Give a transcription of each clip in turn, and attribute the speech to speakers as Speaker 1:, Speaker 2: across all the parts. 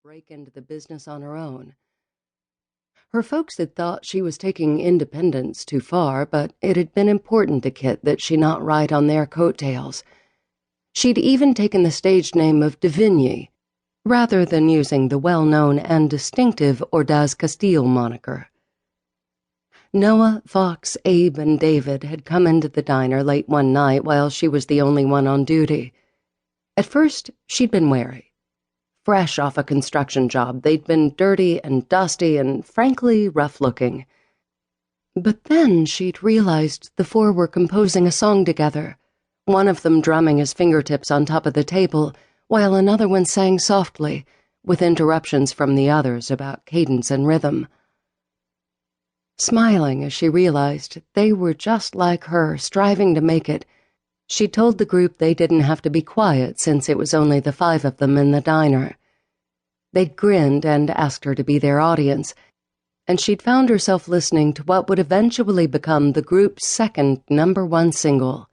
Speaker 1: break into the business on her own. Her folks had thought she was taking independence too far, but it had been important to Kit that she not ride on their coattails. She'd even taken the stage name of Devigny, rather than using the well-known and distinctive Ordaz Castile moniker. Noah, Fox, Abe, and David had come into the diner late one night while she was the only one on duty. At first, she'd been wary. Fresh off a construction job, they'd been dirty and dusty and, frankly, rough-looking. But then she'd realized the four were composing a song together, one of them drumming his fingertips on top of the table, while another one sang softly, with interruptions from the others about cadence and rhythm. Smiling as she realized they were just like her, striving to make it, she told the group they didn't have to be quiet since it was only the five of them in the diner. They'd grinned and asked her to be their audience, and she'd found herself listening to what would eventually become the group's second #1 single.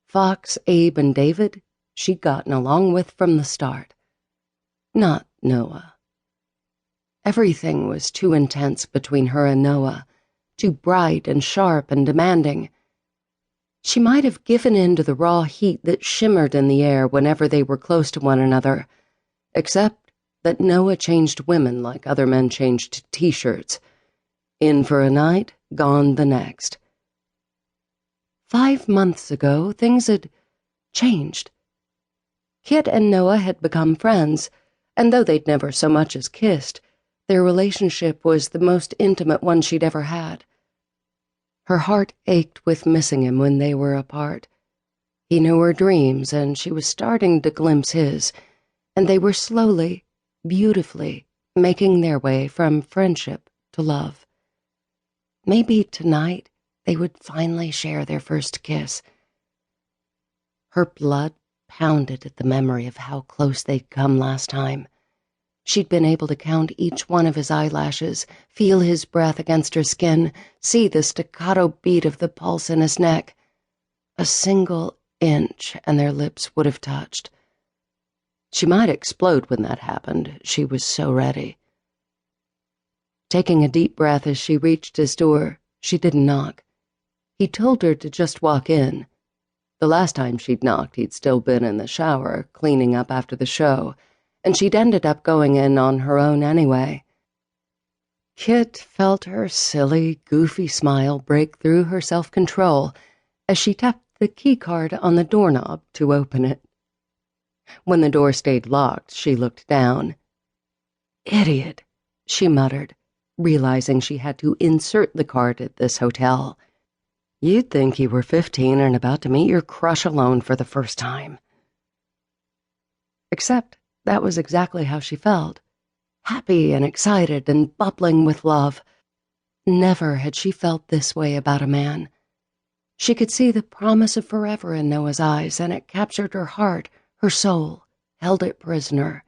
Speaker 1: Fox, Abe, and David she'd gotten along with from the start. Not Noah. Everything was too intense between her and Noah, too bright and sharp and demanding. She might have given in to the raw heat that shimmered in the air whenever they were close to one another, except that Noah changed women like other men changed t-shirts. In for a night, gone the next. 5 months ago, things had changed. Kit and Noah had become friends, and though they'd never so much as kissed, their relationship was the most intimate one she'd ever had. Her heart ached with missing him when they were apart. He knew her dreams, and she was starting to glimpse his, and they were slowly, beautifully, making their way from friendship to love. Maybe tonight they would finally share their first kiss. Her blood pounded at the memory of how close they'd come last time. She'd been able to count each one of his eyelashes, feel his breath against her skin, see the staccato beat of the pulse in his neck. A single inch and their lips would have touched. She might explode when that happened. She was so ready. Taking a deep breath as she reached his door, she didn't knock. He told her to just walk in. The last time she'd knocked, he'd still been in the shower, cleaning up after the show, and she'd ended up going in on her own anyway. Kit felt her silly, goofy smile break through her self-control as she tapped the keycard on the doorknob to open it. When the door stayed locked, she looked down. "Idiot," she muttered, realizing she had to insert the card at this hotel. "You'd think you were 15 and about to meet your crush alone for the first time." Except that was exactly how she felt. Happy and excited and bubbling with love. Never had she felt this way about a man. She could see the promise of forever in Noah's eyes, and it captured her heart, her soul, held it prisoner.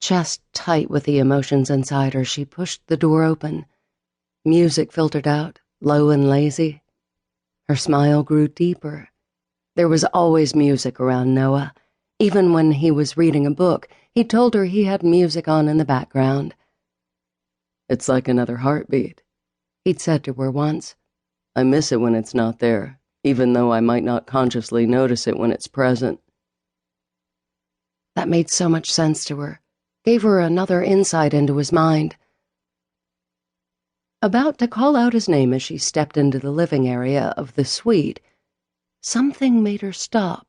Speaker 1: Chest tight with the emotions inside her, she pushed the door open. Music filtered out, low and lazy. Her smile grew deeper. There was always music around Noah. Even when he was reading a book, he told her he had music on in the background. "It's like another heartbeat," he'd said to her once. "I miss it when it's not there, even though I might not consciously notice it when it's present." That made so much sense to her, gave her another insight into his mind. About to call out his name as she stepped into the living area of the suite, something made her stop.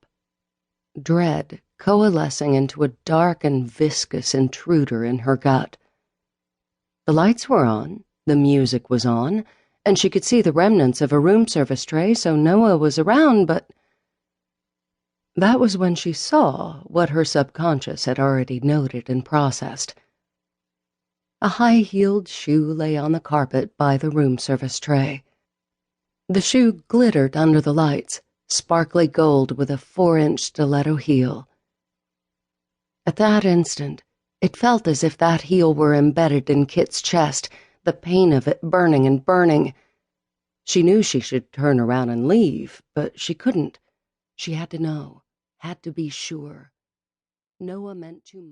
Speaker 1: Dread coalescing into a dark and viscous intruder in her gut. The lights were on, the music was on, and she could see the remnants of a room service tray, so Noah was around, but that was when she saw what her subconscious had already noted and processed. A high-heeled shoe lay on the carpet by the room service tray. The shoe glittered under the lights, sparkly gold with a 4-inch stiletto heel. At that instant, it felt as if that heel were embedded in Kit's chest, the pain of it burning and burning. She knew she should turn around and leave, but she couldn't. She had to know, had to be sure. Noah meant too much.